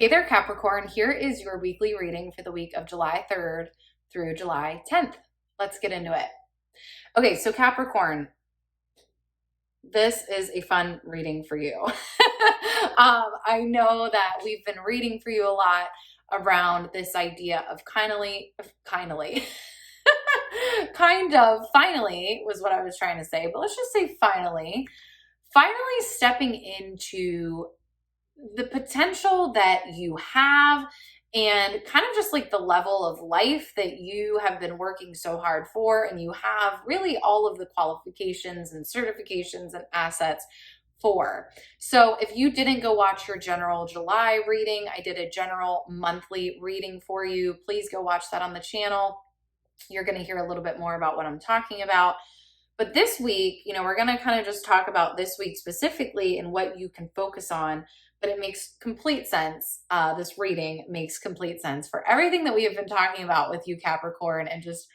Hey there, Capricorn. Here is your weekly reading for the week of July 3rd through July 10th. Let's get into it. Okay, so Capricorn, this is a fun reading for you. I know that we've been reading for you a lot around this idea of finally, kind of finally was what I was trying to say, but let's just say finally stepping into the potential that you have and kind of just like the level of life that you have been working so hard for, and you have really all of the qualifications and certifications and assets for. So if you didn't go watch your general July reading, I did a general monthly reading for you. Please go watch that on the channel. You're going to hear a little bit more about what I'm talking about. But this week, we're going to kind of just talk about this week specifically and what you can focus on. But it makes complete sense. This reading makes complete sense for everything that we have been talking about with you, Capricorn, and just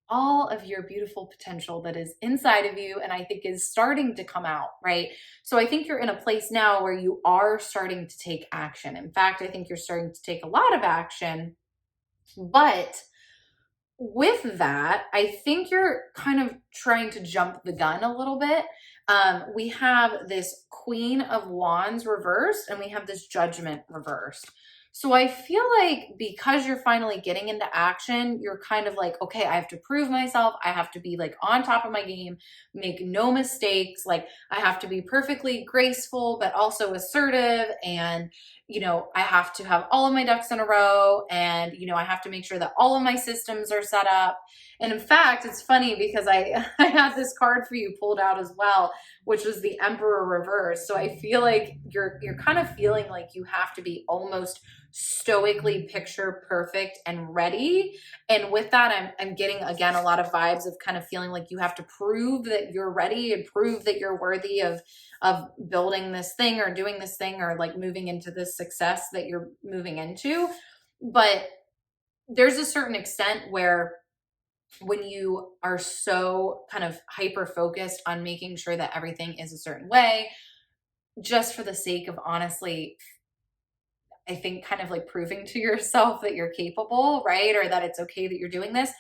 all of your beautiful potential that is inside of you and I think is starting to come out, right? So I think you're in a place now where you are starting to take action. In fact, I think you're starting to take a lot of action. But with that, I think you're kind of trying to jump the gun a little bit. We have this Queen of Wands reversed and we have this Judgment reversed. So I feel like because you're finally getting into action, you're kind of like, okay, I have to prove myself. I have to be like on top of my game, make no mistakes. Like I have to be perfectly graceful, but also assertive. And, I have to have all of my ducks in a row. And, I have to make sure that all of my systems are set up. And in fact, it's funny because I had this card for you pulled out as well, which was the Emperor reverse. So I feel like you're kind of feeling like you have to be almost stoically picture perfect and ready. And with that, I'm getting, again, a lot of vibes of kind of feeling like you have to prove that you're ready and prove that you're worthy of building this thing or doing this thing or like moving into this success that you're moving into. But there's a certain extent where when you are so kind of hyper focused on making sure that everything is a certain way, just for the sake of honestly, I think kind of like proving to yourself that you're capable, right? Or that it's okay that you're doing this,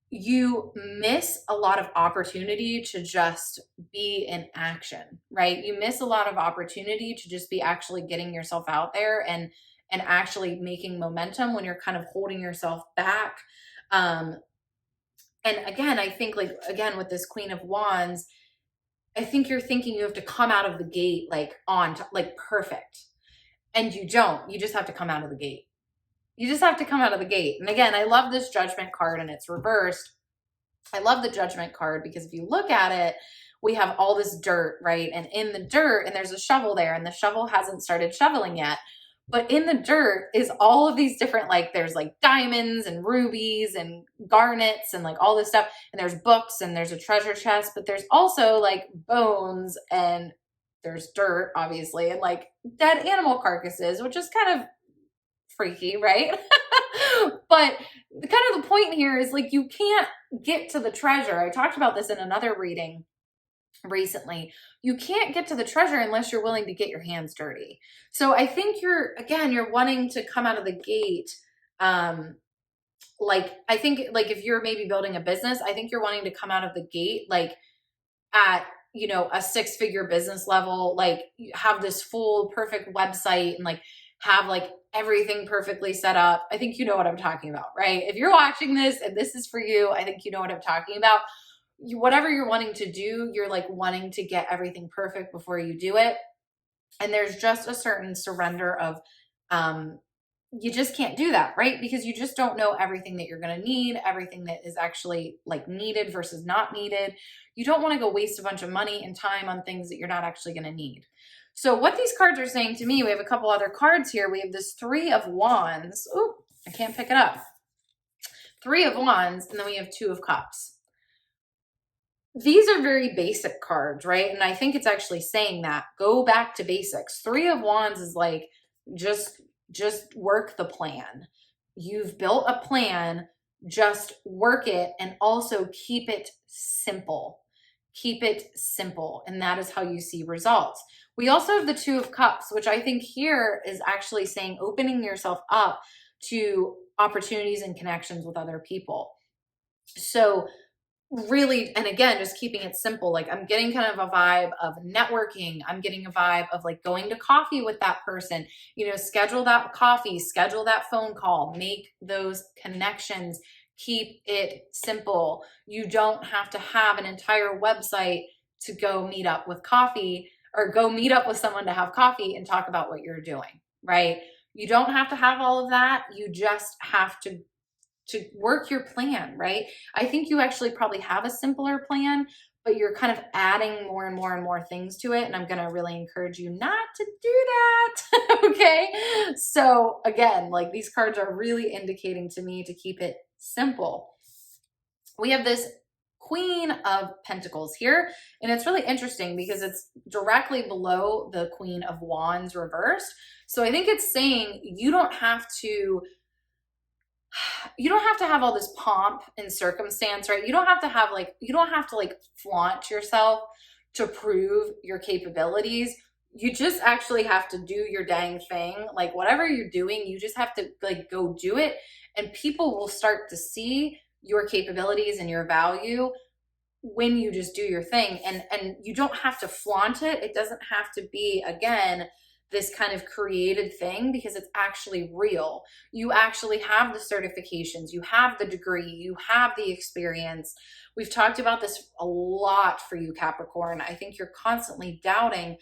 you miss a lot of opportunity to just be in action, right? You miss a lot of opportunity to just be actually getting yourself out there and actually making momentum when you're kind of holding yourself back. And again, I think like, again, with this Queen of Wands, I think you're thinking you have to come out of the gate like like perfect. And you don't. You just have to come out of the gate. You just have to come out of the gate. And again, I love this Judgment card and it's reversed. I love the Judgment card because if you look at it, we have all this dirt, right? And in the dirt, and there's a shovel there, and the shovel hasn't started shoveling yet. But in the dirt is all of these different, like there's like diamonds and rubies and garnets and like all this stuff. And there's books and there's a treasure chest, but there's also like bones and there's dirt, obviously, and like dead animal carcasses, which is kind of freaky, right? But kind of the point here is like you can't get to the treasure. I talked about this in another reading recently. You can't get to the treasure unless you're willing to get your hands dirty. So I think you're wanting to come out of the gate. Like, I think like if you're maybe building a business, I think you're wanting to come out of the gate, like at, a 6-figure business level, like have this full perfect website and like have like everything perfectly set up. I think you know what I'm talking about, right? If you're watching this and this is for you, I think you know what I'm talking about. Whatever you're wanting to do, you're like wanting to get everything perfect before you do it. And there's just a certain surrender of, you just can't do that, right? Because you just don't know everything that you're going to need, everything that is actually like needed versus not needed. You don't want to go waste a bunch of money and time on things that you're not actually going to need. So what these cards are saying to me, we have a couple other cards here. We have this 3 of Wands. Oh, I can't pick it up. 3 of Wands, and then we have 2 of Cups. These are very basic cards, right? And I think it's actually saying that. Go back to basics. 3 of Wands is like, just work the plan. You've built a plan, just work it and also keep it simple. Keep it simple. And that is how you see results. We also have the Two of Cups, which I think here is actually saying opening yourself up to opportunities and connections with other people. So really, and again, just keeping it simple, like I'm getting kind of a vibe of networking. I'm getting a vibe of like going to coffee with that person, schedule that coffee, schedule that phone call, make those connections, keep it simple. You don't have to have an entire website to go meet up with coffee or go meet up with someone to have coffee and talk about what you're doing, right? You don't have to have all of that. You just have to work your plan, right? I think you actually probably have a simpler plan, but you're kind of adding more and more and more things to it. And I'm going to really encourage you not to do that. Okay. So again, like these cards are really indicating to me to keep it simple. We have this Queen of Pentacles here, and it's really interesting because it's directly below the Queen of Wands reversed. So I think it's saying you don't have to have all this pomp and circumstance, right? You don't have to like flaunt yourself to prove your capabilities. You just actually have to do your dang thing. Like whatever you're doing, you just have to like go do it, and people will start to see your capabilities and your value when you just do your thing. And you don't have to flaunt it. It doesn't have to be, again, this kind of created thing, because it's actually real. You actually have the certifications, you have the degree, you have the experience. We've talked about this a lot for you, Capricorn. I think you're constantly doubting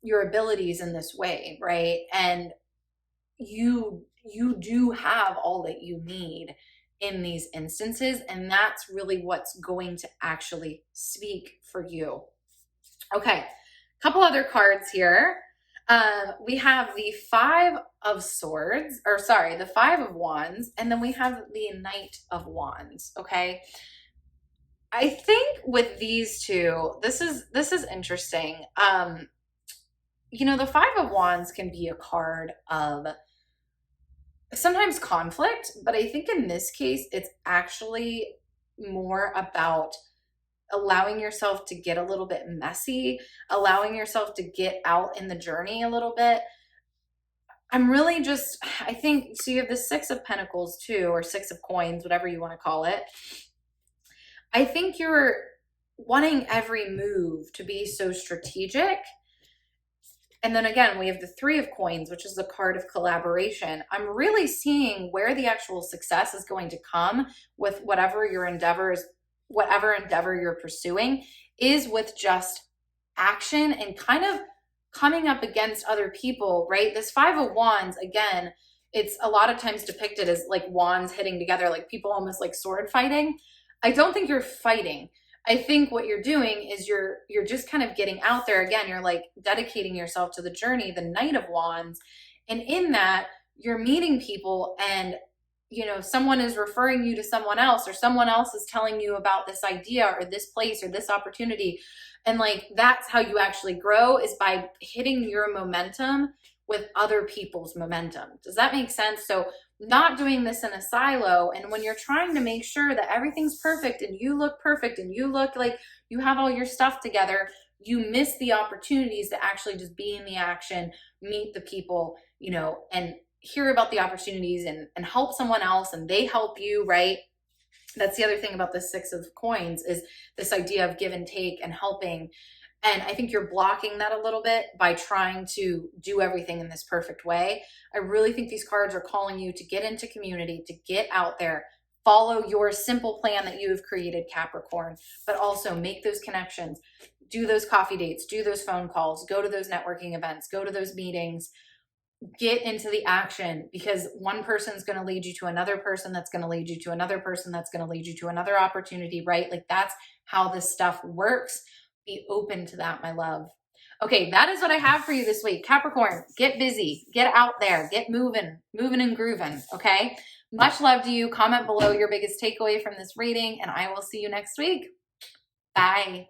your abilities in this way, right? And you do have all that you need in these instances, and that's really what's going to actually speak for you. Okay, a couple other cards here. We have the Five of Swords, or sorry, the Five of Wands, and then we have the Knight of Wands. Okay, I think with these two, this is interesting. The Five of Wands can be a card of sometimes conflict, but I think in this case, it's actually more about allowing yourself to get a little bit messy, allowing yourself to get out in the journey a little bit. I think, so you have the Six of Pentacles too, or Six of Coins, whatever you want to call it. I think you're wanting every move to be so strategic. And then again, we have the Three of Coins, which is the card of collaboration. I'm really seeing where the actual success is going to come with whatever endeavor you're pursuing is with just action and kind of coming up against other people, right? This Five of Wands, again, it's a lot of times depicted as like wands hitting together, like people almost like sword fighting. I don't think you're fighting. I think what you're doing is you're just kind of getting out there. Again, you're like dedicating yourself to the journey, the Knight of Wands. And in that, you're meeting people, and someone is referring you to someone else, or someone else is telling you about this idea or this place or this opportunity. And like, that's how you actually grow, is by hitting your momentum with other people's momentum. Does that make sense? So not doing this in a silo. And when you're trying to make sure that everything's perfect and you look perfect and you look like you have all your stuff together, you miss the opportunities to actually just be in the action, meet the people, and hear about the opportunities and help someone else, and they help you, right? That's the other thing about the Six of Coins, is this idea of give and take and helping. And I think you're blocking that a little bit by trying to do everything in this perfect way. I really think these cards are calling you to get into community, to get out there, follow your simple plan that you have created, Capricorn, but also make those connections, do those coffee dates, do those phone calls, go to those networking events, go to those meetings, get into the action, because one person's going to lead you to another person, that's going to lead you to another person, that's going to lead you to another opportunity, right? Like that's how this stuff works. Be open to that, my love. Okay, that is what I have for you this week. Capricorn, get busy, get out there, get moving and grooving, okay? Much love to you. Comment below your biggest takeaway from this reading, and I will see you next week. Bye.